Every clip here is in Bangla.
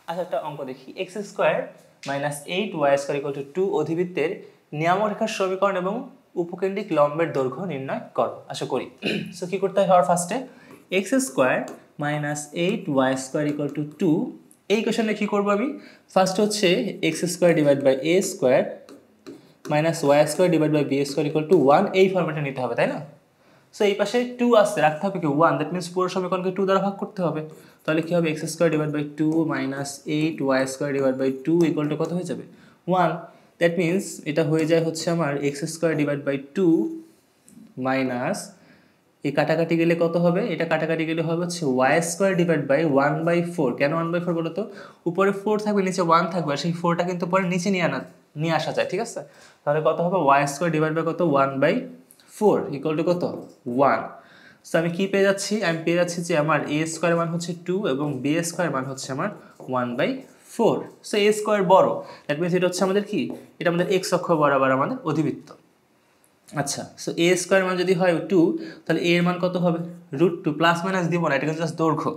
আচ্ছা একটা অঙ্ক দেখি x square minus 8y square equal to 2 অধিবৃত্তের নিয়ামক রেখার সমীকরণ এবং উপকেন্দ্রিক লম্বের দৈর্ঘ্য নির্ণয় করো। আশা করি সো কি করতে হবে ফার্স্টে x square minus 8y square equal to 2 এই কোশ্চেনে কি করব আমি ফার্স্ট হচ্ছে x square divide by a square minus y square divide by b square equal to 1 এই ফরম্যাটে নিতে হবে তাই না। সো এই পাশে 2 আসছে রাখতে হবে কি 1 দ্যাট মিন্স পুরো সমীকরণকে 2 দ্বারা ভাগ করতে হবে। তাহলে কি হবে x square divide by 2 minus 8y square divide by 2 equal to কত হয়ে যাবে 1 দ্যাট মিন্স এটা হয়ে যায় হচ্ছে আমার x square divide by 2 minus এই কাটাকাটি গেলে কত হবে এটা কাটাকাটি গেলে হবে হচ্ছে y স্কয়ার ডিভাইড বাই 1/4 কেন 1/4 বলো তো উপরে 4 থাকবে নিচে 1 থাকবে আর সেই 4টা কিন্তু পরে নিচে নিয়ে আসা যায় ঠিক আছে। তাহলে কত হবে y স্কয়ার ডিভাইড বাই কত 1/4 ইকুয়াল টু কত 1। সো আমি কি পেয়ে যাচ্ছি আমি পেয়ে যাচ্ছি যে আমার a স্কয়ার মান হচ্ছে 2 এবং b স্কয়ার মান হচ্ছে আমার 1/4। সো a স্কয়ার বড় দ্যাট মিন্স এটা হচ্ছে আমাদের কি এটা আমাদের x অক্ষ বরাবর আমাদের অধিবৃত্ত। আচ্ছা সো a স্কয়ার মান যদি হয় 2 তাহলে a এর মান কত হবে √2 প্লাস মাইনাস দিব না এটা কিন্তু জাস্ট দৈর্ঘ্য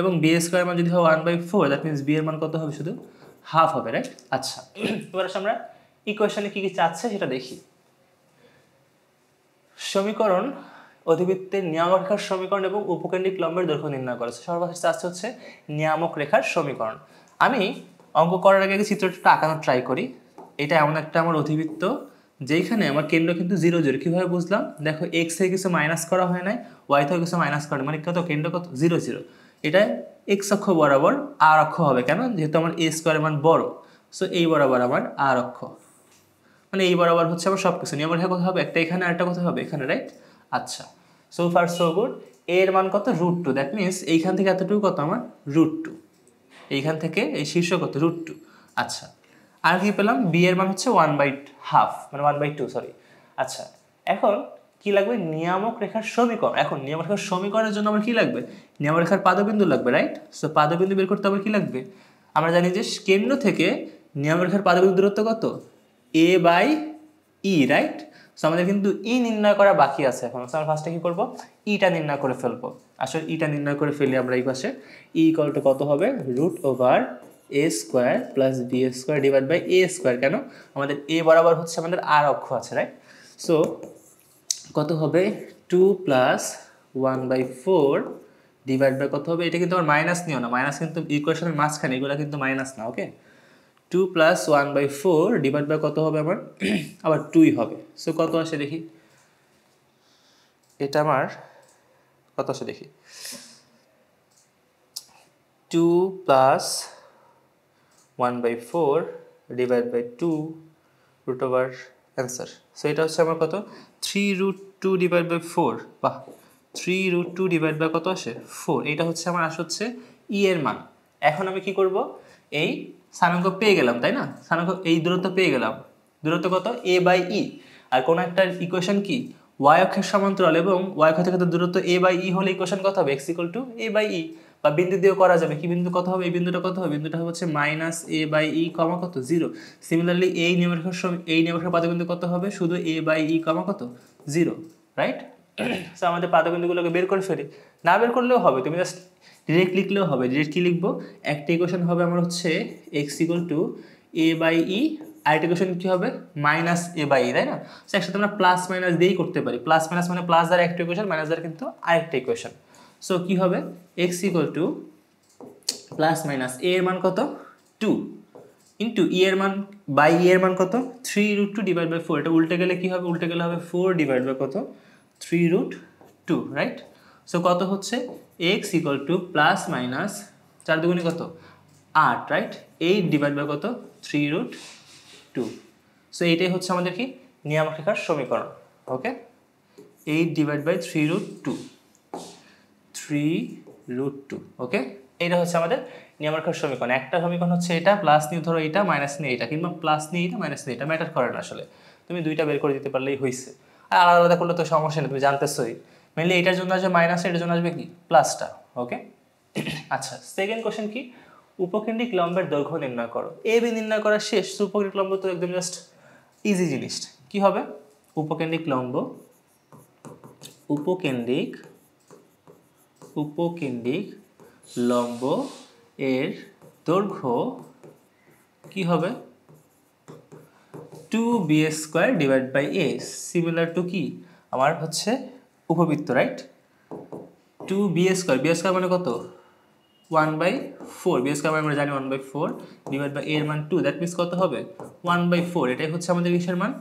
এবং b স্কয়ার মান যদি হয় 1/4 দ্যাট মিন্স b এর মান কত হবে শুধু হাফ হবে রাইট। আচ্ছা এবার আসলে আমরা ইকুয়েশনে কি কি চাচ্ছে সেটা দেখি। সমীকরণ অধিবৃত্তের নিয়ামক রেখার সমীকরণ এবং উপকেন্দ্রিক লম্বের দৈর্ঘ্য নির্ণয় করেছে সর্বশেষ চাচ্ছে হচ্ছে নিয়ামক রেখার সমীকরণ। আমি অঙ্ক করার আগে চিত্রটা আঁকানোর ট্রাই করি। এটা এমন একটা আমার অধিবৃত্ত যেখানে আমার কেন্দ্র কিন্তু 0 0 কিভাবে বুঝলাম দেখো x থেকে কিছু মাইনাস করা হয় নাই y থেকে কিছু মাইনাস করা মানে কত কেন্দ্র কত 0 0 এটা x অক্ষ বরাবর r অক্ষ হবে কেন যেহেতু আমার a স্কয়ার মান বড় সো এই বরাবর আমার r অক্ষ মানে এই বরাবর হচ্ছে আমার সবকিছু নিয়মের রেখা কোথায় হবে একটা এখানে আরেকটা কোথায় হবে এখানে রাইট। আচ্ছা so far so good a এর মান কত √2 দ্যাট মিন্স এইখান থেকে এতটুকু কত আমার √2 এইখান থেকে এই শীর্ষ কত √2। আচ্ছা আর কি পেলাম b এর মান হচ্ছে 1/2 মানে 1/2 সরি। আচ্ছা এখন কি লাগবে নিয়ামক রেখার সমীকরণ। এখন নিয়ামক রেখার সমীকরণের জন্য আমার কি লাগবে নিয়ামক রেখার পাদবিন্দু লাগবে রাইট। সো পাদবিন্দু বের করতে হবে কি লাগবে আমরা জানি যে কেন্দ্র থেকে নিয়ামক রেখার পাদবিন্দু দূরত্ব কত a/e রাইট। সো আমাদের কিন্তু e নির্ণয় করা বাকি আছে এখন সো আমরা ফার্স্টে কি করব ইটা নির্ণয় করে ফেলবো। আসলে ইটা নির্ণয় করে ফেলি আমরা এই পাশে e ইকুয়াল টু কত হবে √a square plus b square divide by a square কেন আমাদের a বরাবর হচ্ছে আমাদের r অক্ষ আছে রাইট। সো কত হবে 2 প্লাস 1/4 ডিভাইড বাই কত হবে এটা কিন্তু আমার মাইনাস নিও না মাইনাস কিন্তু ইকুয়েশনের মাঝখানে এগুলো কিন্তু মাইনাস না ওকে 2 প্লাস 1/4 ডিভাইড বাই কত হবে আমার আবার 2ই হবে। সো কত আসে দেখি এটা আমার কত আসে দেখি 2 plus 1/4 divide by 2 root over answer. So এটা হচ্ছে আমার কত 3√2 ডিভাইড বাই 4 বাহ 3√2 ডিভাইড বাই কত আসে 4 এটা হচ্ছে আমার হচ্ছে ই এর মান। এখন আমি কি করব এই স্থানাঙ্ক পেয়ে গেলাম তাই না স্থানাঙ্ক এই দূরত্ব পেয়ে গেলাম দূরত্ব কত a/e আর কোন একটা ইকুয়েশন কি y অক্ষের সমান্তরাল এবং y অক্ষ থেকে দূরত্ব a/e হলে ইকুয়েশন কত হবে x = a/e বা বিন্দু দিয়েও করা যাবে কি বিন্দু কত হবে এই বিন্দুটা কত হবে বিন্দুটা হচ্ছে -a/e কত 0। সিমিলারলি এই নিয়মের পাদবিন্দু কত হবে শুধু a/e কত 0 রাইট। সো আমাদের পাদবিন্দুগুলোকে বের করে ফেলি না বের করলেও হবে তুমি জাস্ট ডিরেক্ট লিখলেও হবে। ডিরেক্ট কি লিখবো একটা ইকুয়েশন হবে আমার হচ্ছে x = a/e আরেকটা ইকুয়েশন কি হবে -a/e তাই না। সো একসাথে আমরা প্লাস মাইনাস দিয়েই করতে পারি প্লাস মাইনাস মানে প্লাস দ্বারা একটা ইকুয়েশন মাইনাস দ্বারা কিন্তু আরেকটা ইকুয়েশন। সো কি হবে x প্লাস মাইনাস a এর মান কত 2 ইনটু e এর মান বাই e এর মান কত 3√2 ডিভাইড বাই 4 এটা উল্টে গেলে কি হবে উল্টে গেলে হবে 4 ডিভাইড বাই কত 3√2 রাইট। সো কত হচ্ছে x প্লাস মাইনাস 4 দুগুণে কত 8 রাইট 8 ডিভাইড বাই কত 3√2। সো এইটাই হচ্ছে আমাদের কি নিয়ামক রেখার সমীকরণ ওকে 8 ডিভাইড বাই 3√2 ওকে এইটা হচ্ছে আমাদের নিয়ামক রেখার সমীকরণ। একটা সমীকরণ হচ্ছে এটা প্লাস নিয়ে ধরো এটা মাইনাস নিয়ে এটা কিংবা প্লাস নিয়ে এটা মাইনাস নিয়ে এটা ম্যাটার করে না আসলে তুমি দুইটা বের করে দিতে পারলেই হয়েছে আর আলাদা আলাদা করলে তো সমস্যা নেই তুমি জানতেছই মেনলি এটার জন্য আসবে মাইনাস এটার জন্য আসবে কি প্লাসটা ওকে। আচ্ছা সেকেন্ড কোশ্চেন কি উপকেন্দ্রিক লম্বের দৈর্ঘ্য নির্ণয় করো। এ বি নির্ণয় করা শেষ উপকেন্দ্রিক লম্ব তো একদম জাস্ট ইজি জিনিস কি হবে উপকেন্দ্রিক লম্ব এর দৈর্ঘ্য কি হবে 2b² divide by a similar to কি আমার হচ্ছে উপবৃত্ত রাইট 2b² মানে কত 1/4 b² মানে আমরা জানি 1/4 ডিভাইড বাই a এর মান 2 দ্যাট মিন্স কত হবে 1/4 এটাই হচ্ছে আমাদের কিসের মান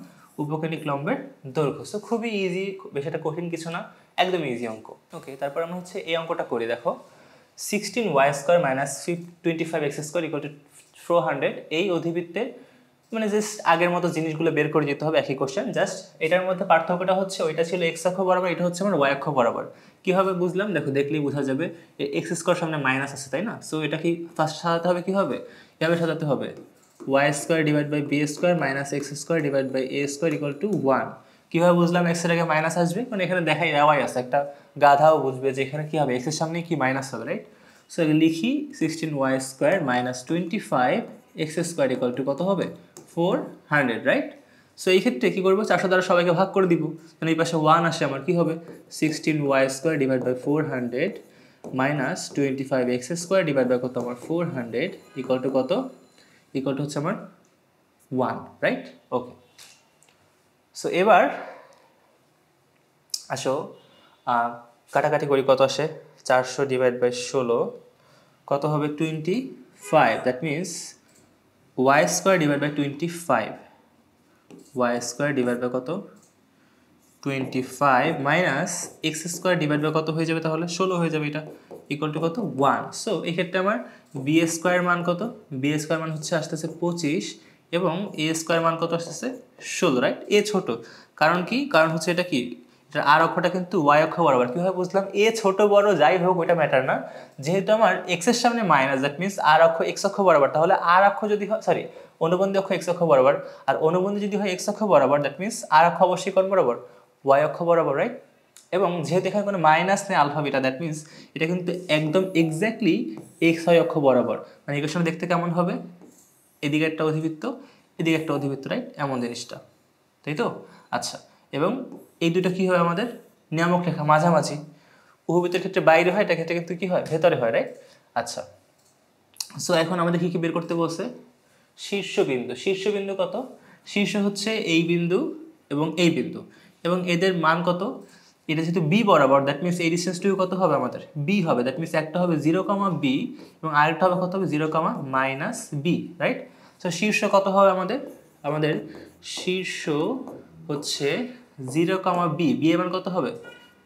উপকেন্দ্রিক লম্বের দৈর্ঘ্য। সো খুবই ইজি, বেশ একটা কঠিন কিছু না, একদম ইজি অঙ্ক। ওকে, তারপর আমরা হচ্ছে এই অঙ্কটা করি। দেখো 16y² - 25x² = 400 এই অধিবৃত্তের মানে জাস্ট আগের মতো জিনিসগুলো বের করে যেতে হবে, একই কোশ্চেন। জাস্ট এটার মধ্যে পার্থক্যটা হচ্ছে ওইটা ছিল x অক্ষ বরাবর, এটা হচ্ছে আমার y অক্ষ বরাবর। কীভাবে বুঝলাম দেখো, দেখলেই বোঝা যাবে x² সামনে মাইনাস আছে তাই না। সো এটা কি ফার্স্ট সাজাতে হবে কীভাবে, এভাবে সাজাতে হবে y² divide by b² - x² divide by a² = 1। কীভাবে বুঝলাম x এর আগে মাইনাস আসবে, মানে এখানে দেখাই দেওয়াই আছে, একটা গাধাও বুঝবে যে এখানে কী হবে, x এর সামনে কি মাইনাস হবে রাইট। সো লিখি 16y² - 25x² = কত হবে 400 রাইট। সো এই ক্ষেত্রে কী করবো 400 দ্বারা সবাইকে ভাগ করে দিব, মানে এই পাশে 1 আসে আমার কি হবে 16y² divide by 400 minus 25x² divide by কত আমার 400 ইকুয়াল টু কত, ইকুয়াল টু হচ্ছে আমার 1 রাইট। ওকে, সো এবার আসো কাটাকাটি করি, কত আসে 400 ডিভাইড বাই 16 কত হবে 25, that means y² divide by 25, y² divide by কত 25 মাইনাস x² ডিভাইড বাই কত হয়ে যাবে, তাহলে 16 হয়ে যাবে, এটা ইকুয়াল টু কত 1। সো এই ক্ষেত্রে আমার b² মান কত, b² মান হচ্ছে আসতেছে 25 এবং a² মান কত আসতেছে 16 রাইট। এ ছোট, কারণ কি, কারণ হচ্ছে এটা কি এটা আর অক্ষটা কিন্তু y অক্ষ বরাবর। কীভাবে বুঝলাম, এ ছোট বড় যাই হোক ওইটা ম্যাটার না, যেহেতু আমার x এর সামনে মাইনাস দ্যাট মিন্স আর অক্ষ x অক্ষ বরাবর, তাহলে আর অক্ষ যদি হয় সরি অনুবন্ধী অক্ষ x অক্ষ বরাবর, আর অনুবন্ধী যদি হয় x অক্ষ বরাবর দ্যাট মিন্স আর অক্ষ অবশ্যই কোণ বরাবর y অক্ষ বরাবর রাইট। এবং যেহেতু এখানে কোনো মাইনাস নেই আলফা বিটা দ্যাট মিন্স এটা কিন্তু একদম এক্স্যাক্টলি xy অক্ষ বরাবর, মানে ইকুয়েশন দেখতে কেমন হবে, এদিকে একটা অধিবৃত্ত এদিকে একটা অধিবৃত্ত রাইট, এমন জিনিসটা তাই তো। আচ্ছা, এবং এই দুটো কী হয় আমাদের নিয়ামক রেখা মাঝামাঝি, উপবৃত্তের ক্ষেত্রে বাইরে হয়, এটা ক্ষেত্রে কিন্তু কী হয় ভেতরে হয় রাইট। আচ্ছা, সো এখন আমাদের কী কী বের করতে বলছে, শীর্ষবিন্দু। শীর্ষবিন্দু কত, শীর্ষ হচ্ছে এই বিন্দু এবং এই বিন্দু, এবং এদের মান কত, এটা যেহেতু বি বরাবর দ্যাট মিন্স এই ডিস্টেন্সটুকু কত হবে আমাদের বি হবে, দ্যাট মিন্স একটা হবে 0,b এবং আরেকটা হবে কত হবে 0,-b রাইট। সো শীর্ষ কত হবে আমাদের, আমাদের শীর্ষ হচ্ছে 0,b, বি এর মান কত হবে,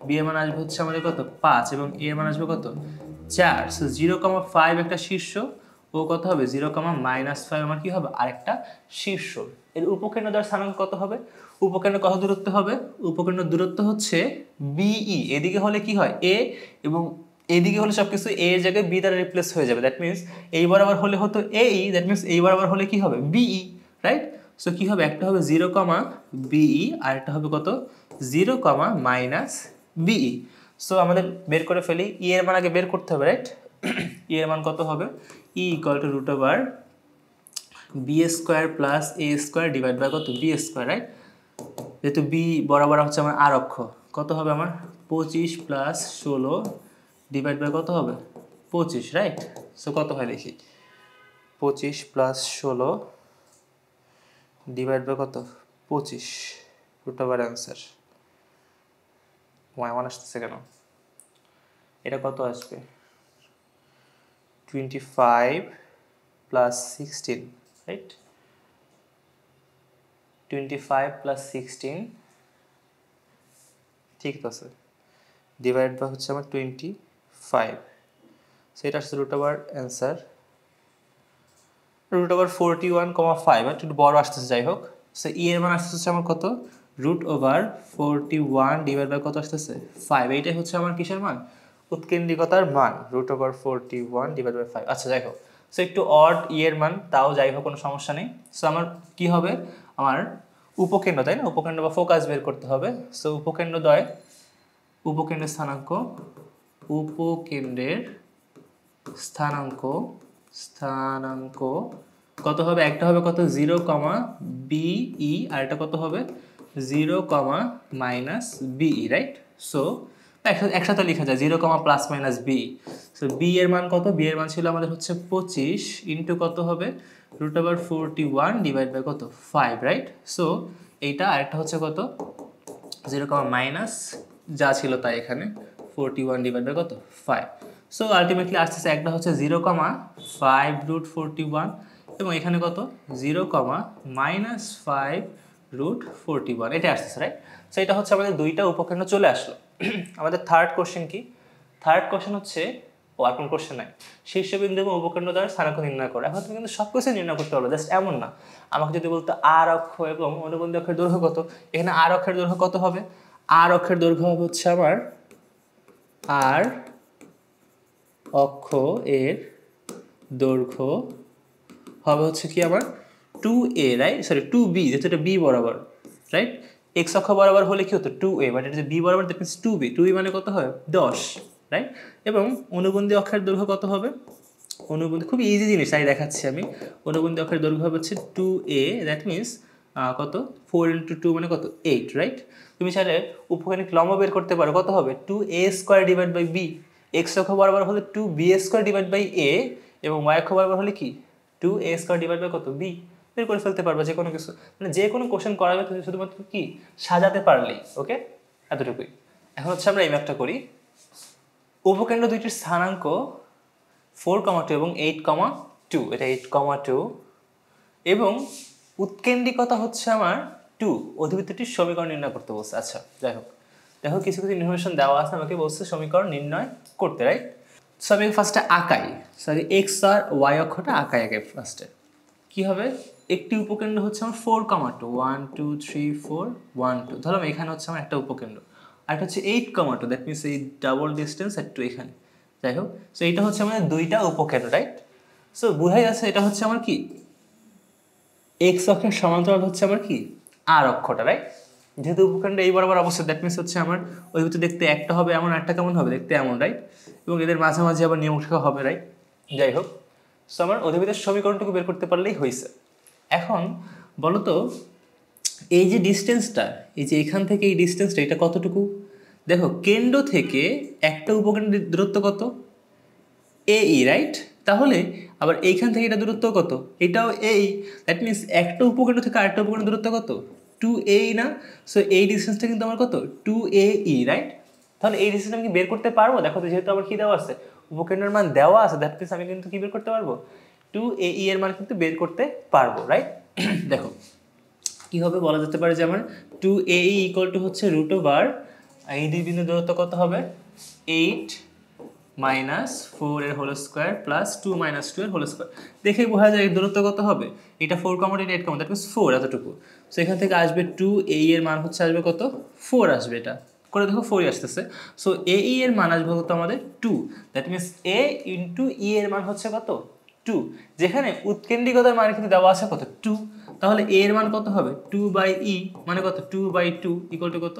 বি এর মান আসবে হচ্ছে আমাদের কত 5 এবং এ এর মান আসবে কত 4। সো 0,5 একটা শীর্ষ ও কত হবে 0,-5 আমার কি হবে আরেকটা শীর্ষ। এর উপকেন্দ্র দ্বারা স্থানাঙ্ক কত হবে, উপকেন্দ্র কত দূরত্ব হবে, উপকেন্দ্র দূরত্ব হচ্ছে বিই। এদিকে হলে কি হয় এ এবং এদিকে হলে সব কিছু এ এর জায়গায় বি দ্বারা রিপ্লেস হয়ে যাবে, দ্যাট মিন্স এই বরাবর হলে হতো এই, দ্যাট মিন্স এই বরাবর হলে কি হবে বিই রাইট। সো কি হবে, একটা হবে 0,বিই আর একটা হবে কত 0,-বিই। সো আমাদের বের করে ফেলি, ই এর মান আগে বের করতে হবে রাইট। ই এর মান কত হবে, E equal to √b² plus a² divide by কত b² রাইট। যেহেতু বি বরাবর হচ্ছে আমার আর অক্ষ, কত হবে আমার 25 প্লাস 16 ডিভাইড বাই কত হবে 25 রাইট। সো কত হয় দেখি 25 প্লাস 16 ডিভাইড বাই কত 25 অ্যান্সার ওয়াই 1 আসতেছে কেন, এটা কত আসবে 25 প্লাস 16 রাইট, 25 প্লাস 16 ঠিক আছে, ডিভাইড বাই হচ্ছে আমার 25, সেটা আসছে অ্যান্সার √41,5 একটু বড় আসতেছে যাই হোক। সো ই এর মান আসতেছে আমার কত √41 ডিভাইড বাই কত আসতেছে 5, এইটাই হচ্ছে আমার কিসের মান উৎকেন্দ্রিকতার মান √41 ডিভাইড বাই 5। আচ্ছা যাই হোক, সো একটু অড ই এর মান তাও যাই হোক কোনো সমস্যা নেই। সো আমার কি হবে আমার উপকেন্দ্র তাই না, উপকেন্দ্র বা ফোকাস বের করতে হবে। সো উপকেন্দ্রের স্থানাঙ্ক, উপকেন্দ্রের স্থানাঙ্ক কত হবে, একটা হবে কত 0,বিই আর এটা কত হবে 0,-বিই রাইট। সো একসাথে লেখা যায় 0,+-বিই। সো বি এর মান কত? বি এর মান ছিল আমাদের হচ্ছে 25 ইন্টু কত হবে √41 ডিভাইড বাই কত 5, রাইট? সো এইটা আরেকটা হচ্ছে কত 0, মাইনাস যা ছিল তাই এখানে 41 ডিভাইড বাই কত 5। সো আলটিমেটলি আসতেছে একটা হচ্ছে 0,5√41 এবং এখানে কত 0,-5√41, এটা আসতেছে, রাইট? সো এটা হচ্ছে আমাদের দুইটা উপকেন্দ্র চলে আসলো। আমাদের থার্ড কোশ্চেন কি? থার্ড কোশ্চেন হচ্ছে আর কোন কোশ্চেন নাই, শীর্ষবিন্দু এবং উপকেন্দ্র দ্বারা স্থানাঙ্ক নির্ণয় করো। এখন তুমি কিন্তু সব কিছু নির্ণয় করতে পারবে, জাস্ট এমন না। আমাকে যদি বলতো আর অক্ষ এবং অনুবন্ধী অক্ষের দৈর্ঘ্য কত, এখানে আর অক্ষের দৈর্ঘ্য কত হবে? আর অক্ষের দৈর্ঘ্য হবে হচ্ছে আমার আর অক্ষ এর দৈর্ঘ্য হবে হচ্ছে কি আমার 2a, রাইট? সরি 2b, যেহেতু এটা b বরাবর, রাইট? x অক্ষ বরাবর হলে কি হতো 2a, বাট এটা যে b বরাবর, দ্যাট মিন্স 2b। 2b মানে কত হয় 10, রাইট? এবং অনুবন্ধী অক্ষের দৈর্ঘ্য কত হবে? অনুবন্ধী খুবই ইজি জিনিস, তাই দেখাচ্ছি আমি। অনুবন্ধী অক্ষের দৈর্ঘ্য হবে হচ্ছে 2a, দ্যাট মিন্স কত 4 × 2 মানে কত 8, রাইট? তুমি চাইলে উপকেন্দ্রিক লম্ব বের করতে পারো, কত হবে 2a² divide by b। x অক্ষ বরাবর হলে 2b² ডিভাইড বাই a এবং y অক্ষ বরাবর হলে কি 2a² ডিভাইড বাই কত b। বের করে ফেলতে পারবা যে কোনো কিছু, মানে যে কোনো কোশ্চেন করাবে তুমি শুধুমাত্র কি সাজাতে পারলেই, ওকে? এতটুকুই। এখন হচ্ছে আমরা এই ম্যাপটা করি। উপকেন্দ্র দুইটির স্থানাঙ্ক 4,2 এবং 8,2, এটা 8,2 এবং উৎকেন্দ্রিকতা হচ্ছে আমার 2। অধিবৃত্তটির সমীকরণ নির্ণয় করতে বলছে। আচ্ছা যাই হোক, দেখো কিছু কিছু ইনফরমেশন দেওয়া আছে, আমাকে বলছে সমীকরণ নির্ণয় করতে, রাইট? সো আমি ফার্স্টে আঁকাই, সরি এক্স আর ওয়াই অক্ষটা আঁকাই আগে ফার্স্টে। কি হবে? একটি উপকেন্দ্র হচ্ছে আমার 4,2, 1 2 3 4 1 2, ধরলাম এখানে হচ্ছে আমার একটা উপকেন্দ্র, আর এটা হচ্ছে 8,2, দ্যাট মিনস এই ডাবল ডিস্টেন্স একটু এখানে, যাই হোক। সো এটা হচ্ছে আমাদের দুইটা উপকেন্দ্র, রাইট? সো বোঝাই যাচ্ছে এটা হচ্ছে আমার কি এক্স অক্ষের সমান্তরাল হচ্ছে আমার কি আর অক্ষটা, রাইট? যেহেতু উপকেন্দ্র এই বরাবর অবস্থা, দ্যাট মিনস হচ্ছে আমার ওই ভিতরে দেখতে একটা হবে এমন, একটা কেমন হবে দেখতে এমন, রাইট? এবং এদের মাঝামাঝি আবার নিয়মরেখা হবে, রাইট? যাই হোক, সো আমার অধিবৃত্তের সমীকরণটুকু বের করতে পারলেই হয়েছে। এখন বলো তো এই যে ডিস্টেন্সটা, এই যে এখান থেকে এই ডিস্টেন্সটা, এটা কতটুকু? দেখো কেন্দ্র থেকে একটা উপকেন্দ্রের দূরত্ব কত এই, রাইট? তাহলে আবার এইখান থেকে এটা দূরত্ব কত, এটাও এই, দ্যাট মিনস একটা উপকেন্দ্র থেকে আরেকটা উপকেন্দ্রের দূরত্ব কত 2a না? সো এই ডিস্টেন্সটা কিন্তু আমার কত 2ae, রাইট? তাহলে এই ডিস্টেন্স আমি কি বের করতে পারবো? দেখো তো যেহেতু আমার কি দেওয়া আছে, উপকেন্দ্রের মান দেওয়া আছে, দ্যাট মিনস আমি কিন্তু কি বের করতে পারবো 2ae এর মান কিন্তু বের করতে পারবো, রাইট? দেখো কি হবে, বলা যেতে পারে যে আমার 2ae ইকুয়াল টু হচ্ছে √, এই দুই বিন্দু দূরত্ব কত হবে 8 - 4 এর হোল স্কয়ার প্লাস 2 - 2 এর হোল স্কয়ার। দেখেই বোঝা যায় এর দূরত্ব কত হবে, এটা 4, এটা 8, দ্যাট মিনস 4, এতটুকু। সো এখান থেকে আসবে 2ae এর মান হচ্ছে আসবে কত 4 আসবে, এটা করে দেখো 4ই আসতেছে। সো ae এর মান আসবে কত আমাদের 2, that means a into e এর মান হচ্ছে কত 2, যেখানে উৎকেন্দ্রিকতার মান কিন্তু দেওয়া আছে কত 2, তাহলে a এর মান কত হবে 2/e মানে কত 2/2 ইকুয়াল টু কত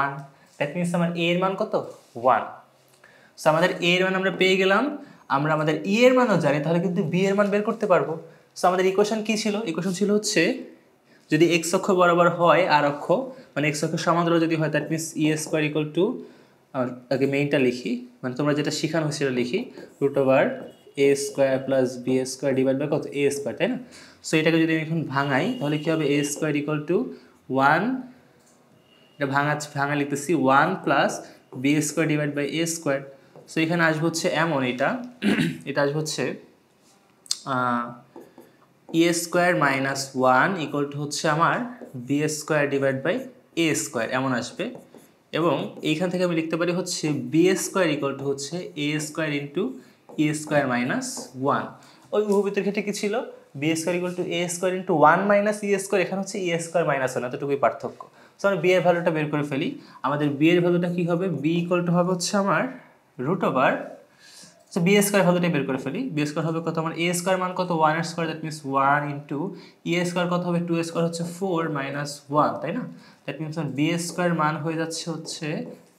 1, দ্যাট মিনস আমার a এর মান কত 1। সো আমাদের a এর মান আমরা পেয়ে গেলাম, আমরা আমাদের e এর মানও জানি, তাহলে কিন্তু b এর মান বের করতে পারবো। সো আমাদের ইকুয়েশন কি ছিল? ইকুয়েশন ছিল হচ্ছে যদি x অক্ষ বরাবর হয় আর অক্ষ, মানে x অক্ষের সমান্তরাল যদি হয়, that means e² equal to, আগে মেইনটা লিখি, মানে তোমরা যেটা শেখানো হয়েছিল লিখি √a² plus b² divide by কত a², তাই না? সো এটাকে যদি আমি এখন ভাঙাই তাহলে কি হবে a² ইকুয়াল টু 1, এটা ভাঙা লিখতেছি 1 plus b² divide by a²। So এখানে আসবে হচ্ছে এমন, এটা আসবে হচ্ছে e² - 1 ইকুয়াল টু হচ্ছে আমার b² ডিভাইড বাই a², এমন আসবে। এবং এইখান থেকে আমি লিখতে পারি হচ্ছে b² ইকুয়াল টু হচ্ছে a² ইন্টু e² - 1। ওই উপবৃত্তের ক্ষেত্রে কি ছিল b² equal to a² into 1 - e², এখানে হচ্ছে e² - 1, এতটুকুই পার্থক্য। সো আমরা b এর ভ্যালুটা বের করে ফেলি। আমাদের b এর ভ্যালুটা কি হবে, b ইকুয়াল টু হবে হচ্ছে আমার √, সো b² ভ্যালুটা বের করে ফেলি। b² হবে কত আমার a² মান কত 1 এর square, that means 1 into e² কত হবে 2² হচ্ছে 4 - 1, তাই না? দ্যাট মিনস b² মান হয়ে যাচ্ছে হচ্ছে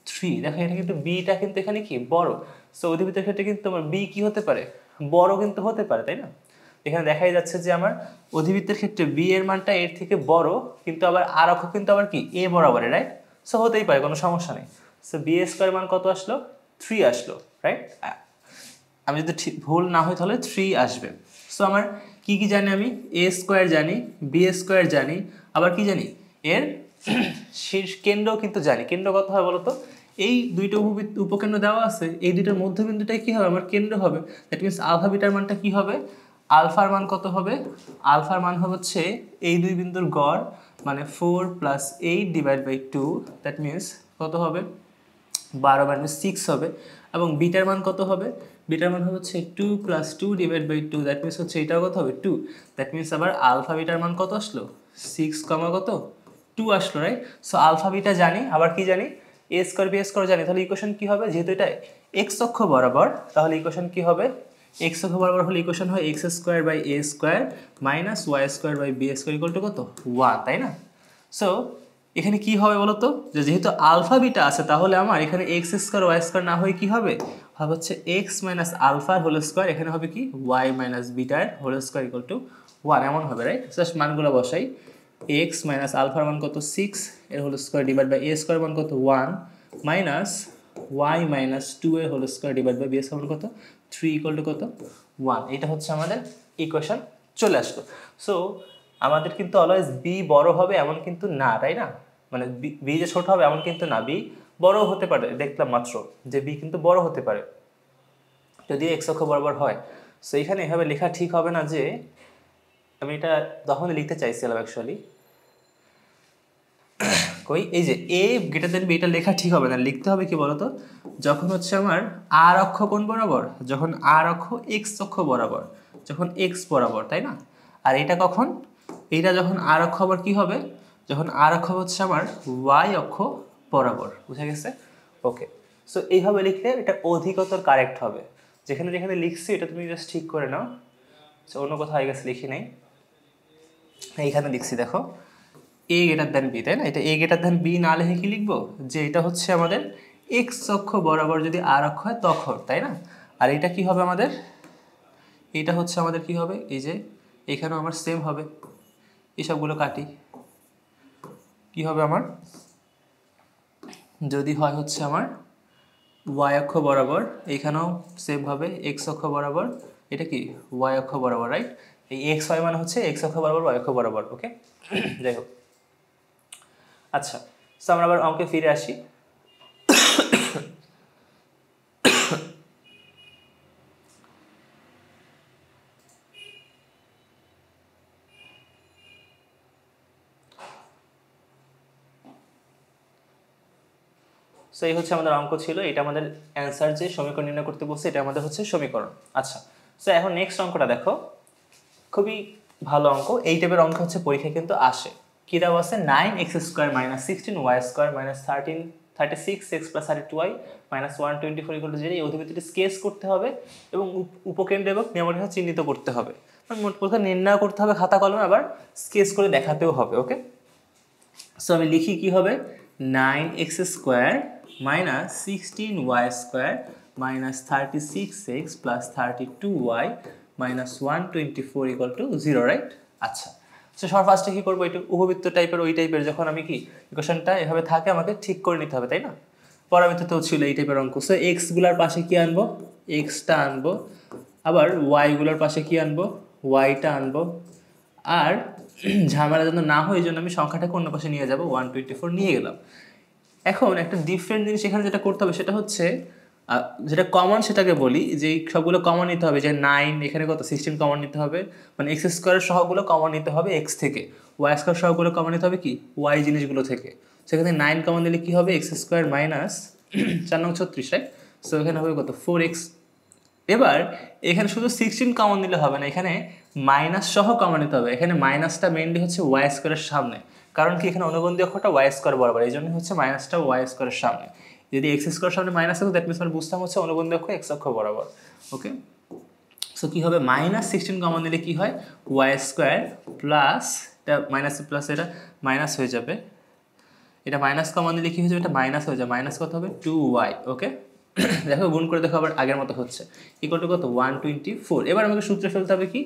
3। দেখো এটা কিন্তু bটা কিন্তু এখানে কি বড়, সো অধিবৃত্তের ক্ষেত্রে কিন্তু আমার b কি হতে পারে বড় কিন্তু হতে পারে, তাই না? এখানে দেখাই যাচ্ছে যে আমার অধিবৃত্তের ক্ষেত্রে b এর মানটা এর থেকে বড়, কিন্তু আবার আর অক্ষ কিন্তু আবার কি a বরাবর, রাইট? সো হতেই পারে, কোনো সমস্যা নেই। সো b² মান কত আসলো 3 আসলো, রাইট? আমি যদি ভুল না হয় তাহলে 3 আসবে। সো আমার কি কি জানি, আমি a স্কোয়ার জানি, b স্কোয়ার জানি, আবার কি জানি এর শীর্ষ কেন্দ্রও কিন্তু জানি। কেন্দ্র কত হয় বলো তো? এই দুইটা উপকেন্দ্র দেওয়া আছে, এই দুইটার মধ্যবিন্দুটাই কি হবে আমার কেন্দ্র হবে। দ্যাট মিনস আলফা বিটার মানটা কি হবে? আলফার মান কত হবে? আলফার মান হচ্ছে এই দুই বিন্দুর গড়, মানে 4 + 8 / 2, দ্যাট মিনস কত হবে? 12 - 6 হবে। এবং বিটার মান কত হবে? বিটার মান হচ্ছে 2 + 2 / 2, দ্যাট মিনস হচ্ছে এটাও কত হবে? 2। দ্যাট মিনস আবার আলফা বিটার মান কত আসলো? 6, কত 2 আসলো, রাইট? সো আলফা বিটা জানি, আবার কি জানি a স্কোয়ার b স্কোয়ার জানি। তাহলে ইকুয়েশন কি হবে? যেহেতু এটা এক্স অক্ষ বরাবর, তাহলে ইকুয়েশন কি হবে? এক্স অক্ষ বরাবর হলে ইকুয়েশন হয় x² / a² - y² / b² কত? 1, তাই না? সো এখানে কি হবে বলো তো? যেহেতু আলফা বিটা আছে, তাহলে আমার এখানে x² y² না হয়ে কি হবে? হচ্ছে x - আলফা হোল স্কোয়ার, এখানে হবে কি y - বিটার হোল স্কোয়ার = 1, এমন হবে, রাইট? জাস্ট মানগুলো বসাই। x - আলফার মান কত? 6 এর হোল স্কোয়ার / a স্কোয়ার মান কত? 1 মাইনাস y - 2 এর হোল স্কোয়ার / b স্কোয়ার মান কত? 3 কত? 1। এটা হচ্ছে আমাদের ইকুয়েশন চলে আসলো। সো আমাদের কিন্তু অলওয়েজ বি বড় হবে এমন কিন্তু না, তাই না? মানে বি যে ছোট হবে এমন কিন্তু না, বি বড় হতে পারে। দেখলাম মাত্র যে বি কিন্তু বড় হতে পারে যদি এক্স অক্ষ বরাবর হয়। সো এখানে এভাবে লেখা ঠিক হবে না। যে আমি এটা তখনই লিখতে চাইছিলাম অ্যাকচুয়ালি, কই এই যে a > b, এটা লেখা ঠিক হবে না। লিখতে হবে কি বলতো? যখন হচ্ছে আমার আর অক্ষ কোণ বরাবর, যখন আর অক্ষ এক্স অক্ষ বরাবর, যখন এক্স বরাবর, তাই না? আর এটা কখন? এইটা যখন আর অক্ষ আবার কি হবে? যখন আর অক্ষ হচ্ছে আমার ওয়াই অক্ষ বরাবর। বুঝা গেছে? ওকে। সো এইভাবে লিখলে এটা অধিকতর কারেক্ট হবে। যেখানে যেখানে লিখছি এটা তুমি জাস্ট ঠিক করে নাও। সো অন্য কোথাও আই গেছে লিখি নাই, এইখানে লিখছি দেখো a > b, তাই না? এটা a > b না লিখে কি লিখবো? যে এটা হচ্ছে আমাদের এক্স অক্ষ বরাবর যদি আর অক্ষ হয় তখন, তাই না? আর এটা কি হবে আমাদের? এটা হচ্ছে আমাদের কি হবে? এই যে এখানেও আমার সেম হবে। এসবগুলো কাটি, কি হবে আমার? যদি হয় হচ্ছে আমার y অক্ষ বরাবর, এখানেও সেম হবে এক্স অক্ষ বরাবর, এটা কি y অক্ষ বরাবর, রাইট? এই এক্স ওয়াই মানে হচ্ছে এক্স অক্ষ বরাবর y অক্ষ বরাবর। ওকে, যাই হোক। আচ্ছা, সো আমরা আবার অঙ্কে ফিরে আসি। সো এই হচ্ছে আমাদের অঙ্ক ছিল। এটা আমাদের অ্যান্সার, যে সমীকরণ নির্ণয় করতে বলছে এটা আমাদের হচ্ছে সমীকরণ। আচ্ছা, সো এখন নেক্সট অঙ্কটা দেখো, খুবই ভালো অঙ্ক। এই টাইপের অঙ্ক হচ্ছে পরীক্ষায় কিন্তু আসে। কি দেওয়া আছে? 9x² - 16 y² - 36x + 32y - 124 = 0, এই অধিবৃত্তটি স্কেচ করতে হবে এবং উপকেন্দ্র এবং নিয়মরেখা চিহ্নিত করতে হবে। মোট কথা নির্ণয় করতে হবে খাতা কলমে, আবার স্কেচ করে দেখাতেও হবে। ওকে, সো আমি লিখি কি হবে? 9x² - 16y² - 36x + 32y - 124 = 0, right? আচ্ছা, সো সবার ফার্স্টে কী করবো? একটু উপবৃত্ত টাইপের, ওই টাইপের যখন আমি কি ইকুয়েশনটা এভাবে থাকে আমাকে ঠিক করে নিতে হবে, তাই না? পরবর্তীতেও ছিল এই টাইপের অঙ্ক। সো এক্সগুলার পাশে কি আনবো? এক্সটা আনবো। আবার ওয়াইগুলোর পাশে কি আনবো? ওয়াইটা আনবো। আর ঝামেলা যেন না হয় এই জন্য আমি সংখ্যাটাকে অন্য পাশে নিয়ে যাব, 124 নিয়ে গেলাম। এখন একটা ডিফারেন্ট জিনিস এখানে যেটা করতে হবে সেটা হচ্ছে যেটা কমন সেটাকে বলি, যে সবগুলো কমন নিতে হবে। যে 9 এখানে কত? 16 কমন নিতে হবে, মানে এক্স স্কোয়ারের সহগুলো কমন নিতে হবে এক্স থেকে, ওয়াই স্কোয়ার সহগুলো কমন নিতে হবে কি ওয়াই জিনিসগুলো থেকে। সেখানে 9 কমন দিলে কি হবে? x² - 4 9 36, right? সো এখানে হবে কত? 4x। এবার এখানে শুধু 16 কমন নিলে হবে না, এখানে মাইনাস সহ কমন নিতে হবে। এখানে মাইনাসটা মেইনলি হচ্ছে ওয়াই স্কোয়ারের সামনে, কারণ কি এখানে অনুবন্ধী অক্ষরটা ওয়াই স্কোয়ার বরাবর, এই জন্য হচ্ছে মাইনাসটা ওয়াই স্কোয়ারের সামনে। যদি এক্স স্কোয়ার সামনে মাইনাস থাকতো দ্যাট মিনস আমরা বুঝতাম হচ্ছে অনুবন্ধী অক্ষ এক্স অক্ষ বরাবর। ওকে, সো কী হবে? -16 কমন নিলে কি হয়? y² প্লাস, এটা মাইনাস প্লাস, এটা মাইনাস হয়ে যাবে। এটা মাইনাস কমন দিলে কী হয়ে যাবে? এটা মাইনাস হয়ে যাবে। মাইনাস কত হবে? 2y। ওকে, দেখো গুণ করে দেখো, আবার আগের মতো হচ্ছে। = কত? 124। এবার আমাকে সূত্রে ফেলতে হবে কি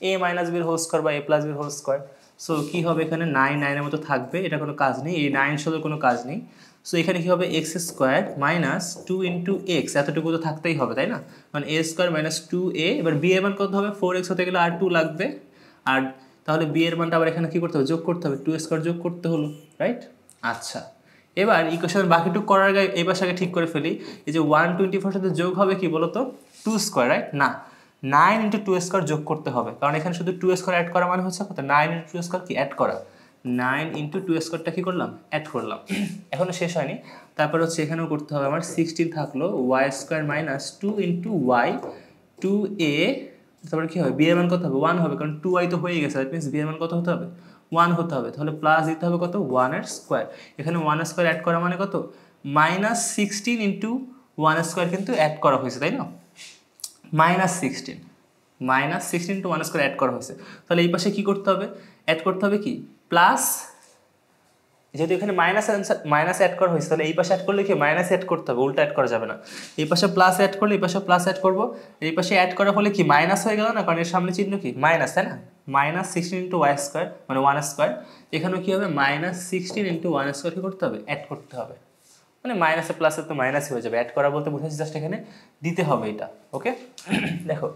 a - b হোল স্কোয়ার বা a + b whole square. So কী হবে? এখানে 9 9-এর মতো থাকবে, এটা কোনো কাজ নেই। এই 9 ষোলোর কোনো কাজ নেই। সো এখানে কি হবে x square minus 2 into x, এতটুকু তো থাকতেই হবে তাই না, মানে এ স্কোয়ার মাইনাস 2a। এবার বি এর মান কত হবে 4x হতে গেলে আর 2 লাগবে, আর তাহলে বি এর মানটা আবার এখানে কি করতে হবে যোগ করতে হবে, 2 স্কোয়ার যোগ করতে হলো, রাইট। আচ্ছা এবার ইকুয়েশনের বাকিটুকু করার আগে এই পাশে আগে ঠিক করে ফেলি, এই যে 124 সাথে যোগ হবে কি বলতো 2 স্কোয়ার, রাইট না 9 ইন্টু 2 স্কোয়ার যোগ করতে হবে, কারণ এখানে শুধু 2 স্কোয়ার অ্যাড করা মানে হচ্ছে কত 9 ইন্টু 2 স্কোয়ার কি অ্যাড করা, 9 ইন্টু 2 স্কোয়ারটা কি করলাম অ্যাড করলাম। এখনো শেষ হয়নি, তারপর হচ্ছে এখানেও করতে হবে আমার 16 থাকলো Y square minus 2 into Y 2a, তারপরে কি হবে বি এর মান কত হবে 1 হবে, কারণ 2y তো হয়ে গেছে, দ্যাট মিনস বি এর মান কত হতে হবে 1 হতে হবে, তাহলে প্লাস দিতে হবে কত 1 এর স্কোয়ার, এখানে 1 এর স্কোয়ার অ্যাড করা মানে কত মাইনাস 16 ইন্টু 1 স্কোয়ার কিন্তু অ্যাড করা হয়েছে তাই না, -16 ইন্টু 1 স্কোয়ার অ্যাড করা হয়েছে, তাহলে এই পাশে কি করতে হবে অ্যাড করতে হবে কি প্লাস, যেহেতু এখানে মাইনাস অ্যাড করা হয়েছে তাহলে এই পাশে অ্যাড করলে কি মাইনাস অ্যাড করতে হবে, উল্টা অ্যাড করা যাবে না, এই পাশে প্লাস অ্যাড করলে এই পাশে প্লাস অ্যাড করবো, এই পাশে অ্যাড করা হলে কি মাইনাস হয়ে গেল না, কারণ এর সামনে চিহ্ন কি মাইনাস তাই না, -16 ইন্টু ওয়াই স্কোয়ার মানে 1 স্কোয়ার, এখানেও কি হবে -16 ইন্টু 1 স্কোয়ার কি করতে হবে অ্যাড করতে হবে, মানে মাইনাসে প্লাসে তো মাইনাসই হয়ে যাবে, অ্যাড করা বলতে বুঝেছি জাস্ট এখানে দিতে হবে এটা, ওকে। দেখো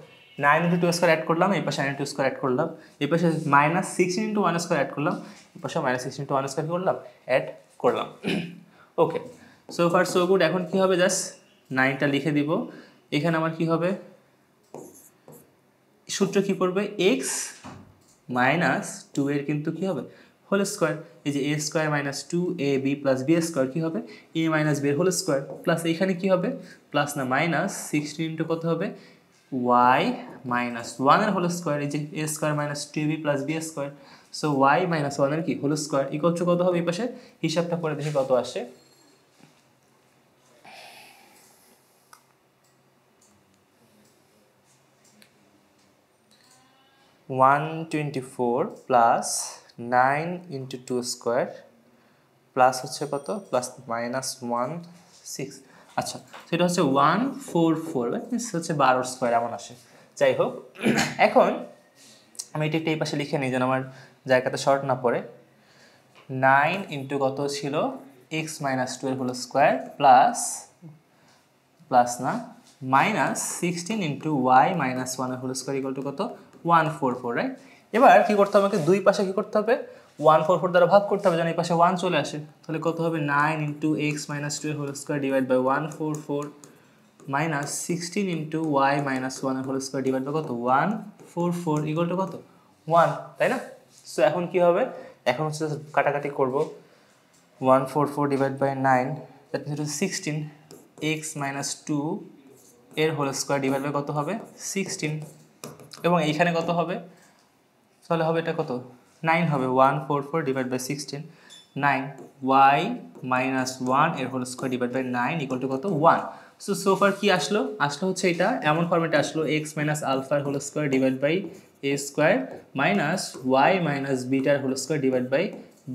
9 ইন্টু 2 স্কোয়ার অ্যাড করলাম, এই পাশে 9 ইন্টু স্কোয়ার অ্যাড করলাম, এই পাশে -16 ইন্টু 1 স্কোয়ার অ্যাড করলাম, এই পাশে -16 ইন্টু 1 স্কোয়ার কি করলাম অ্যাড করলাম, okay. So far so good. এখন কি হবে জাস্ট 9টা লিখে দিব, এখানে আমার কি হবে সূত্র কি পড়বে এক্স মাইনাস 2 এর কিন্তু কি হবে হোল স্কোয়ার, এই যে এ square minus 2ab plus B square কি হবে এ মাইনাস বি এর হোল স্কোয়ার, প্লাস এইখানে কি হবে প্লাস না -16 ইন্টু কত হবে ওয়াই মাইনাস 1 এর হোল স্কোয়ার, এই যে এ square minus 2b plus B square, so y minus 1 এর কি হোল স্কোয়ার ইকুয়াল টু কত হবে এই পাশে হিসাবটা করে দেখি কত আসে, 124 প্লাস 9 ইন্টু 2 স্কোয়ার প্লাস হচ্ছে কত প্লাস -16, আচ্ছা সেটা হচ্ছে 144 মিনস হচ্ছে 12 স্কোয়ার এমন আসে। যাই হোক এখন আমি এটা একটা এই পাশে লিখে নিই যেন আমার জায়গাতে শর্ট না পড়ে, 9 ইন্টু কত ছিল এক্স মাইনাস 2 এর হোল স্কোয়ার প্লাস না -16 ইন্টু ওয়াই মাইনাস 1 এর হোল স্কোয়ার ইকুয়াল টু কত 144, রাইট। এবার কি করতে হবে আমাকে দুই পাশে কি করতে হবে 144 দ্বারা ভাগ করতে হবে যেন এই পাশে 1 চলে আসে, তাহলে কত হবে 9 ইন্টু এক্স মাইনাস 2 এর whole square divide by 144 -16 into Y minus 1 এর হোল স্কোয়ার ডিভাইড বাই কত 144 ইকুয়াল টু কত 1, তাই না। সো এখন কি হবে এখন হচ্ছে কাটাকাটি করব, 144 divide by 9 that means 16, X minus 2 এর হোল স্কোয়ার ডিভাইড বাই কত হবে 16, এবং এইখানে কত হবে তাহলে হবে এটা কত 9 হবে 144 ডিভাইড বাই 16 9 ওয়াই মাইনাস 1 এর whole square divide by 9 equal to কত 1। সো সোফার কি আসলো হচ্ছে এটা এমন ফরম্যাটে আসলো এক্স মাইনাস আলফা এর whole square divide by A square minus Y minus বিটার whole square divide by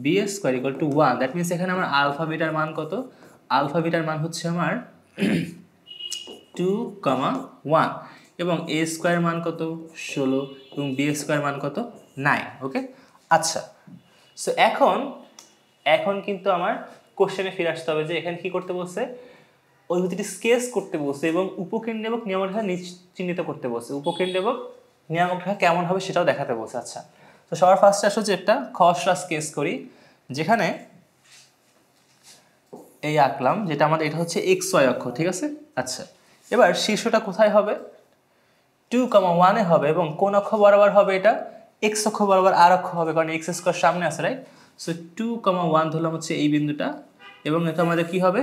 B square equal to 1, that means এখানে আমার আলফা বিটার মান কত আলফা বিটার মান হচ্ছে আমার 2,1 এবং এ স্কোয়ার মান কত 16 এবং বি স্কোয়ার মান কত 9, ওকে। আচ্ছা সো এখন কিন্তু আমার কোশ্চেনে ফিরে আসতে হবে যে এখানে কি করতে বলছে অনুভূতিটি স্কেচ করতে বলছে এবং উপকেন্দ্র এবং নিয়ামক রেখা চিহ্নিত করতে বলছে, উপকেন্দ্র এবং নিয়ামক রেখা কেমন হবে সেটাও দেখাতে বলছে। আচ্ছা তো সবার ফার্স্টে আসলে একটা খসড়া স্কেচ করি, যেখানে এই আঁকলাম যেটা আমাদের এটা হচ্ছে এক্স ওয়াই অক্ষ, ঠিক আছে। আচ্ছা এবার শীর্ষটা কোথায় হবে 2,1 এ হবে এবং কোন অক্ষ বরাবর হবে এটা এক্স অক্ষ বরাবর আর অক্ষ হবে, কারণ এক্স স্কোয়ার সামনে আছে, রাইট। সো 2,1 ধরলাম হচ্ছে এই বিন্দুটা এবং এটা আমাদের কি হবে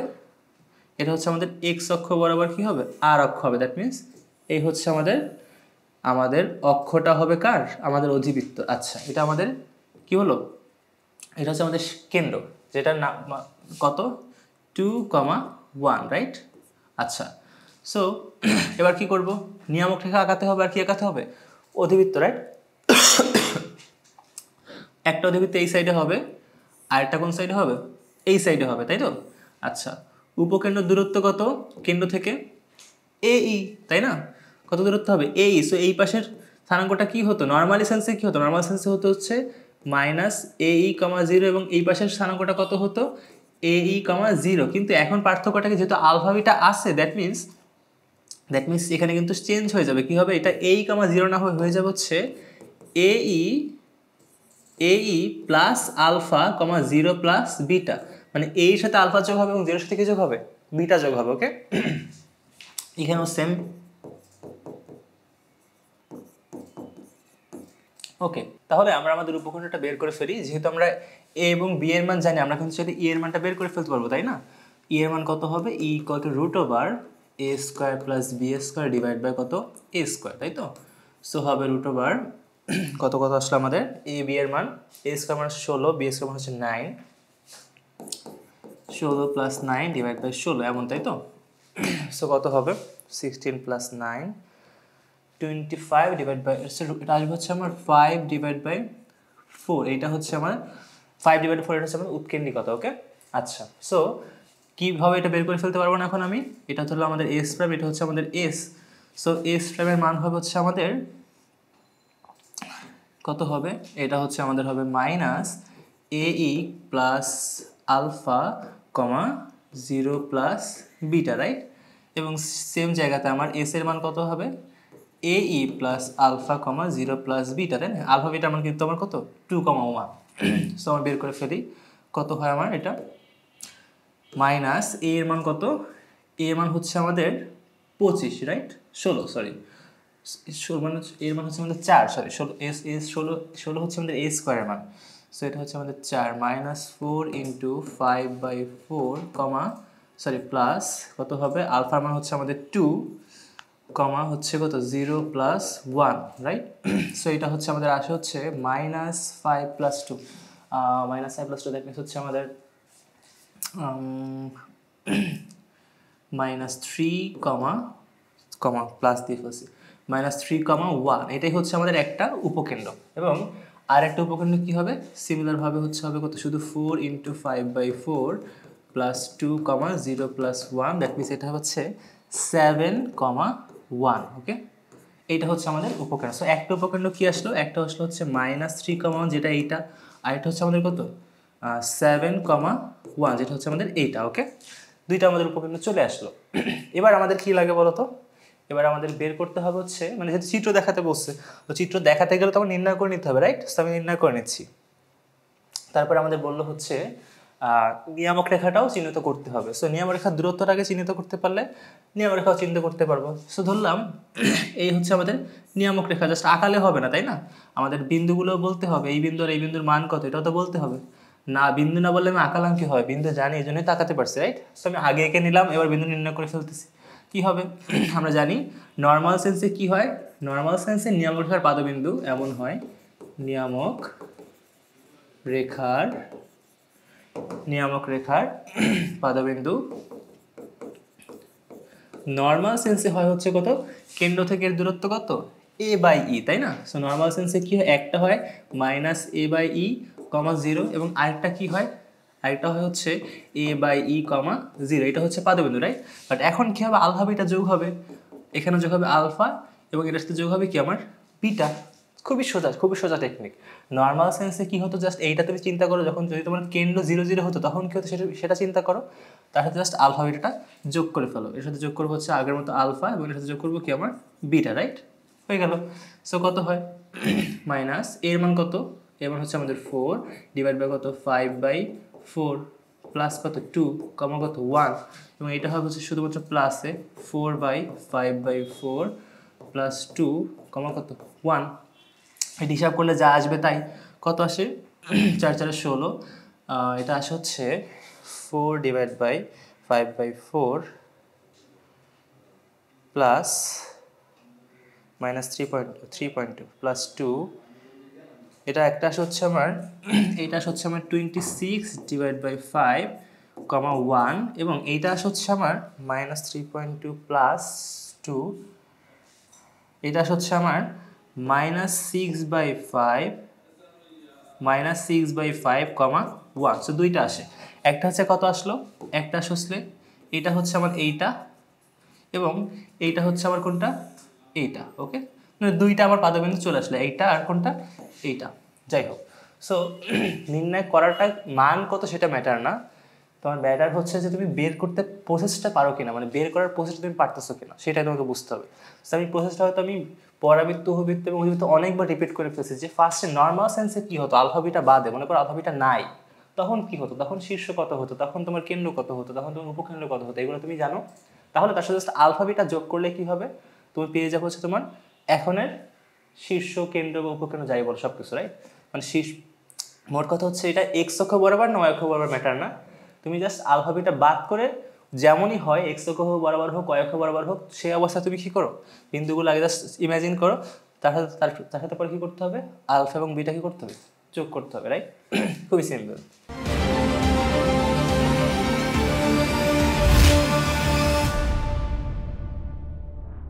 এটা হচ্ছে আমাদের এক্স অক্ষ বরাবর কি হবে আর অক্ষ হবে, দ্যাট মিনস এই হচ্ছে আমাদের অক্ষটা হবে কার আমাদের অধিবৃত্ত। আচ্ছা এটা আমাদের কি হলো এটা হচ্ছে আমাদের কেন্দ্র যেটার নাম কত 2,1, রাইট। আচ্ছা সো এবার কি করব নিয়ামক রেখা আঁকাতে হবে আর কি আঁকাতে হবে অধিবৃত্ত, রাইট। একটা অধিবৃত্ত এই সাইডে হবে আর একটা কোন সাইডে হবে এই সাইডে হবে, তাই তো। আচ্ছা উপকেন্দ্র দূরত্ব কত কেন্দ্র থেকে এই, তাই না, কত দূরত্ব হবে এই, সো এই পাশের স্থানাঙ্কটা কি হতো নর্মালি সেন্সে কি হতো নর্মাল সেন্সে হতো হচ্ছে -ae, 0 এবং এই পাশের স্থানাঙ্কটা কত হতো AE, 0, কিন্তু এখন পার্থক্যটাকে যেহেতু আলফা বিটা আছে দ্যাট মিনস এখানে কিন্তু চেঞ্জ হয়ে যাবে। কি হবে, এটা AE, 0 না হয়ে যাবে হচ্ছে AE plus alpha, 0 plus beta, মানে এর সাথে আলফা যোগ হবে এবং 0 সাথে কি যোগ হবে, বিটা যোগ হবে। ওকে, এখানেও সেম। ওকে, তাহলে আমরা আমাদের উপখণ্ডটা বের করে ফেলি। যেহেতু আমরা এ এবং বি এর মান জানি, আমরা কিন্তু সেটা ই এর মানটা বের করে ফেলতে পারবো, তাই না? ই এর মান কত হবে, E equal to root over A square plus B square divide by কত, এ স্কোয়ার, তাই তো? সো হবে রুট ওভার কত আসলো আমাদের, এ বি এর মান, এ স্কোয়ার মানে 16, বি স্কোয়ার মানে হচ্ছে 9, 16 প্লাস 9 ডিভাইড বাই 16 এমন, তাই তো? সো কত হবে, 16 প্লাস 9 25 ডিভাইড বাই, এটা আসবে হচ্ছে আমার 5 ডিভাইড বাই 4, এইটা হচ্ছে আমার 5 ডিভাইড 4, এটা হচ্ছে আমার উৎকেন্দ্রিকতা। ওকে, আচ্ছা, সো কীভাবে এটা বের করে ফেলতে পারবো না এখন আমি, এটা হলো আমাদের এস প্রাইম, এটা হচ্ছে আমাদের এস। সো এস প্রাইমের মান হবে হচ্ছে আমাদের কত হবে, এটা হচ্ছে আমাদের হবে minus AE plus alpha, 0 plus beta, right? এবং সেম জায়গাতে আমার এস এর মান কত হবে, AE plus alpha, 0 plus beta, তাই না? আলফা বিটা আমার কিন্তু আমার কত, 2, 1। সো আমার বের করে ফেলি, কত হয় আমার এটা, মাইনাস এ এর মান কত, এ এর মান হচ্ছে আমাদের 25, রাইট? 16, সরি, মানে এর মান হচ্ছে আমাদের 4, সরি 16 হচ্ছে আমাদের এ স্কোয়ারের মান। সো এটা হচ্ছে আমাদের 4 মাইনাস 4 ইন্টু 5/4 সরি প্লাস কত হবে, আলফার মান হচ্ছে আমাদের 2, হচ্ছে কত 0 প্লাস 1, রাইট? সো এটা হচ্ছে আমাদের আসে হচ্ছে মাইনাস 5 প্লাস 2, দ্যাট মিনস হচ্ছে আমাদের মাইনাস 3, প্লাস দিয়ে ফেলছি, -3, 1, এটাই হচ্ছে আমাদের একটা উপকেন্দ্র। এবং আর একটা উপকেন্দ্র কী হবে, সিমিলারভাবে হচ্ছে হবে কত, শুধু 4 into 5/4 plus 2, 0 plus 1, that means এটা হচ্ছে 7, 1। ওকে, এইটা হচ্ছে আমাদের উপকেন্দ্র। সো একটা উপকেন্দ্র কী আসলো, একটা আসলো হচ্ছে -3, যেটা এইটা, আর এটা হচ্ছে আমাদের কত 7, 1, যেটা হচ্ছে আমাদের এইটা। ওকে, দুইটা আমাদের উপকেন্দ্র চলে আসলো। এবার আমাদের কি লাগে বলো তো, এবার আমাদের বের করতে হবে হচ্ছে, মানে যেহেতু চিত্র দেখাতে বসছে, তো চিত্র দেখাতে গেলে তো আমার নির্ণয় করে নিতে হবে, রাইট? তো আমি নির্ণয় করে নিচ্ছি। তারপরে আমাদের বললো হচ্ছে নিয়ামক রেখাটাও চিহ্নিত করতে হবে। সো নিয়ামক রেখার দূরত্বটাকে চিহ্নিত করতে পারলে নিয়ামক রেখাও চিহ্নিত করতে পারবো। সো ধরলাম এই হচ্ছে আমাদের নিয়ামক রেখা, জাস্ট আঁকালে হবে না, তাই না? আমাদের বিন্দুগুলো বলতে হবে, এই বিন্দু আর এই বিন্দুর মান কত, এটাও তো বলতে হবে। না, বিন্দু না বললে আমি আঁকালাম কি হয়, বিন্দু জানি এই জন্যই তাকাতে পারছি, রাইট? সো আমি আগে এঁকে নিলাম, এবার বিন্দু নির্ণয় করে ফেলতেছি। কি হবে, আমরা জানি নর্মাল সেন্সে কি হয়, নর্মাল সেন্সে নিয়ামক রেখার পাদবিন্দু এমন হয়, নিয়ামক রেখার পাদবিন্দু নর্মাল সেন্সে হয় হচ্ছে কত, কেন্দ্র থেকে এর দূরত্ব কত, a/e, তাই না? সো নর্মাল সেন্সে কি হয়, একটা হয় -a/e, 0, এবং আরেকটা কি হয়, আরেকটা হয় হচ্ছে a/e, 0, এটা হচ্ছে পাদবিন্দু, রাইট? বাট এখন কি হবে, আলফা বিটা যোগ হবে, এখানে যোগ হবে আলফা এবং এটার সাথে যোগ হবে কি আমার বিটা। খুবই সোজা টেকনিক। নর্মাল সেন্সে কি হতো, জাস্ট এইটা তুমি চিন্তা করো, যখন যদি তোমার কেন্দ্র 0, 0 হতো তখন কি হতো সেটা চিন্তা করো, তার সাথে জাস্ট আলফা বিটাটা যোগ করে ফেলো, এর সাথে যোগ করবো হচ্ছে আগের মতো আলফা এবং এর সাথে যোগ করবো কি আমার বিটা, রাইট? হয়ে গেল। সো কত হয়, মাইনাস এর মান কত, এর মান হচ্ছে আমাদের 4 ডিভাইড বাই কত 5/4 প্লাস কত 2, কত 1, এবং এটা হবে হচ্ছে শুধুমাত্র প্লাসে 4/5/4 প্লাস 2, কত 1। এটা হিসাব করলে যা আসবে তাই, কত আসে 4 4 16, এটা আসে হচ্ছে 4 ডিভাইড বাই 5/4 প্লাস -3.2 প্লাস 2, এটা একটা আসে হচ্ছে আমার এইটা আসে হচ্ছে আমার 26 ডিভাইড বাই 5, 1, এবং এইটা আসে হচ্ছে আমার -3.2 প্লাস 2, এটা আসে হচ্ছে আমার -6/5, 1, সো দুইটা আসে। একটা হচ্ছে কত আসলো, একটা আসলে এটা হচ্ছে আমার এইটা, এবং এইটা হচ্ছে আমার কোনটা, এইটা। ওকে, মানে দুইটা আমার পাদবিন্দু চলে আসলো, এইটা আর কোনটা, এইটা। যাই হোক, সো নির্ণয় করাটা মান কত সেটা ম্যাটার না, তোমার ব্যাটার হচ্ছে যে তুমি বের করতে প্রসেসটা পারো কিনা, মানে বের করার প্রসেসটা তুমি পারতেছো কিনা সেটাই তোমাকে বুঝতে হবে। তো আমি প্রসেসটা হয়তো আমি পরাবৃত্ত, উপবৃত্ত এবং অধিবৃত্ত অনেকবার রিপিট করে ফেলছি যে ফার্স্টে নর্মাল সেন্সে কী হতো, আলফা বিটা বাদে, মনে করো আলফা বিটা নাই, তখন কি হতো, তখন শীর্ষ কত হতো, তখন তোমার কেন্দ্র কত হতো, তখন তোমার উপকেন্দ্র কত হতো, এগুলো তুমি জানো। তাহলে তার সাথে জাস্ট আলফা বিটা যোগ করলে কি হবে, তুমি পেয়ে যাবো হচ্ছে তোমার এখনের শীর্ষ কেন্দ্র বা উপকেন্দ্র যাই বলো সব কিছু, রাইট। মানে মোট কথা হচ্ছে এটা এক্স অক্ষ বরাবর না ওয়াই অক্ষ বরাবর ম্যাটার না, তুমি জাস্ট আলফা বিটা বাদ করে যেমনই হয় এক্স অক্ষ বরাবর হোক ওয়াই অক্ষ বরাবর হোক সেই অবস্থায় তুমি কী করো, বিন্দুগুলো আগে জাস্ট ইমাজিন করো, তার সাথে পরে কী করতে হবে, আলফা এবং বিটা কী করতে হবে, যোগ করতে হবে, রাইট। খুবই সিম্পল।